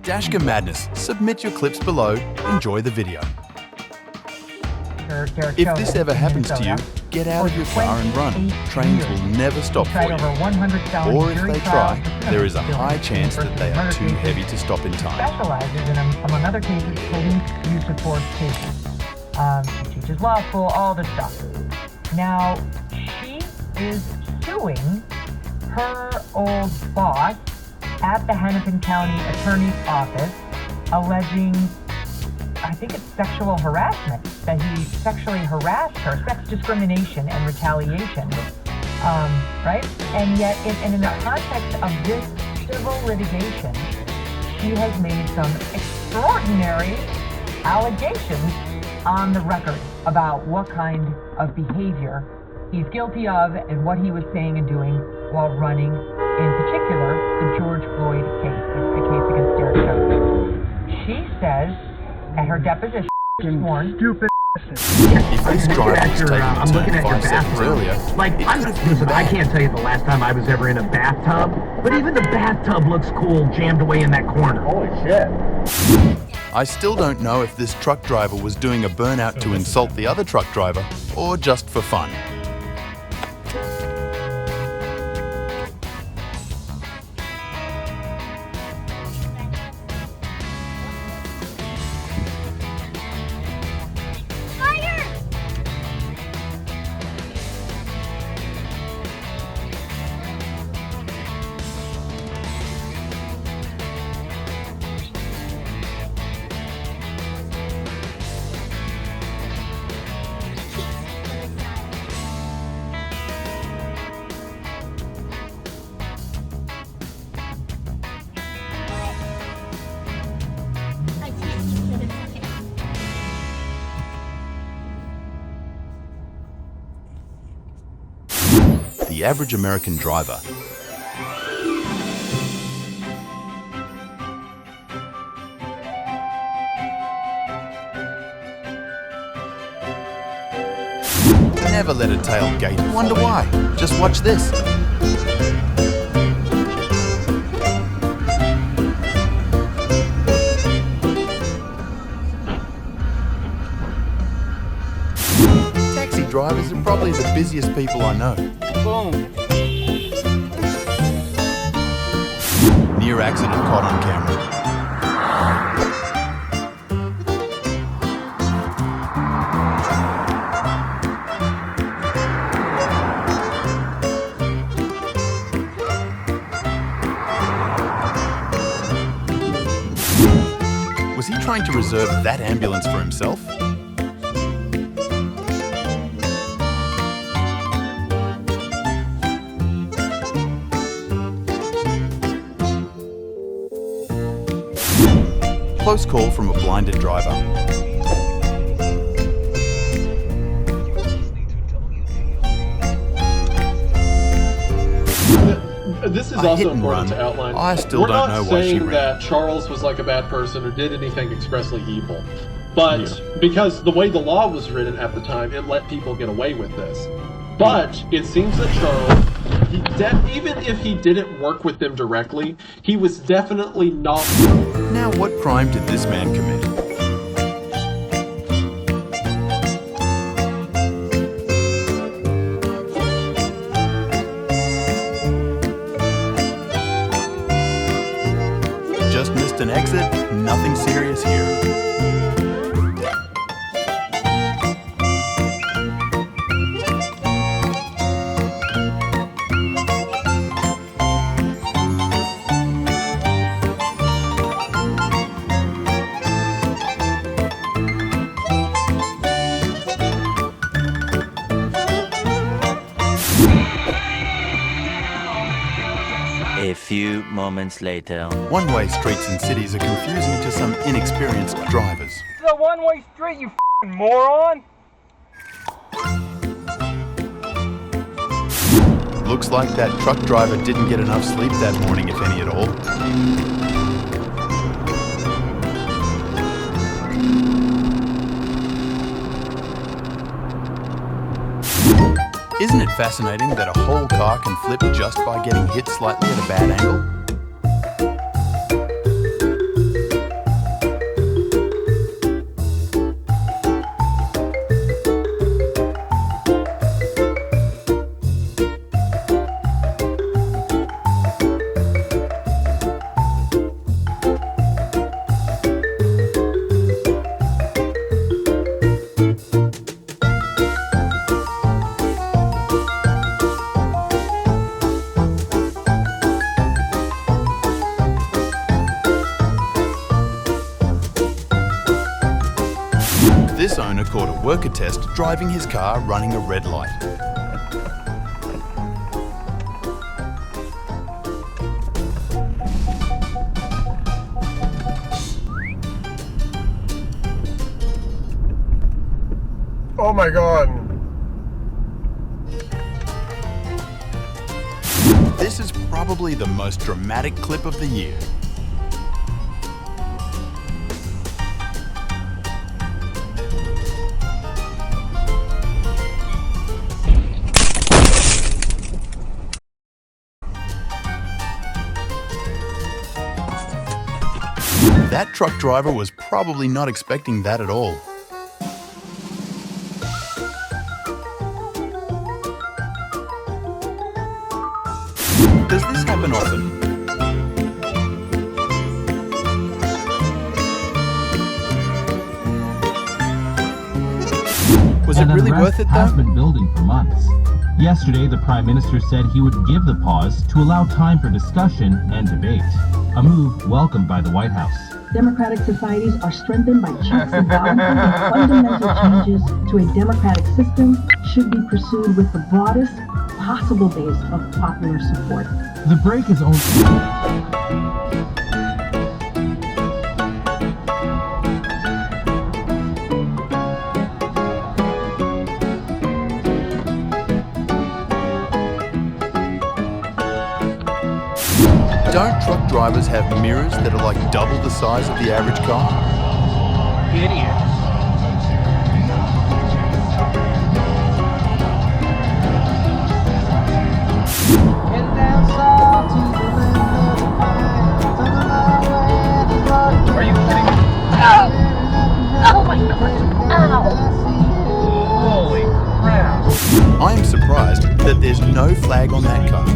Dashcam Madness. Submit your clips below. Enjoy the video. If this ever happens to you, get out of your car and run. Trains will never stop for you. Or if they try, there is a high chance that they are too heavy to stop in time. Specializes in, among other cases, police use of force cases. She teaches law school, all this stuff. Now, she is suing her old boss at the Hennepin County Attorney's Office, alleging, I think it's sexual harassment, that he sexually harassed her, sex discrimination and retaliation, right? And yet, in the context of this civil litigation, she has made some extraordinary allegations on the record about what kind of behavior he's guilty of and what he was saying and doing while running, in particular, the George Floyd case, the case against Derek Chauvin. She says, at her deposition, sworn, stupid. If this driver was taking I'm looking at your 5 seconds bathroom. earlier, Like, listen, I can't tell you the last time I was ever in a bathtub, but even the bathtub looks cool jammed away in that corner. Holy shit. I still don't know if this truck driver was doing a burnout to insult the other truck driver or just for fun. The average American driver never let a tailgate. Wonder why? Just watch this. Taxi drivers are probably the busiest people I know. Boom. Near accident caught on camera. Was he trying to reserve that ambulance for himself? Close call from a blinded driver. This is A hit also and important run. to outline. I still We're don't not know why she saying ran. that Charles was like a bad person or did anything expressly evil, but because the way the law was written at the time, it let people get away with this. But it seems that Charles, even if he didn't work with them directly, he was definitely not. Now, what crime did this man commit? Just missed an exit, nothing serious here. A few moments later. One-way streets in cities are confusing to some inexperienced drivers. It's a one-way street, you f***ing moron! Looks like that truck driver didn't get enough sleep that morning, if any at all. Isn't it fascinating that a whole car can flip just by getting hit slightly at a bad angle? This owner caught a worker test driving his car running a red light. Oh my god. This is probably the most dramatic clip of the year. That truck driver was probably not expecting that at all. Does this happen often? Was it really worth it has though? been building for months. Yesterday, the Prime Minister said he would give the pause to allow time for discussion and debate, a move welcomed by the White House. Democratic societies are strengthened by checks and balances, and fundamental changes to a democratic system should be pursued with the broadest possible base of popular support. The break is only... Don't truck drivers have mirrors that are like double the size of the average car? Are you kidding me? Oh my god! Ow! Holy crap! I am surprised that there's no flag on that car.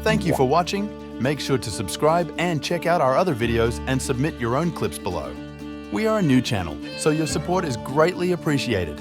Thank you for watching. Make sure to subscribe and check out our other videos and submit your own clips below. We are a new channel, so your support is greatly appreciated.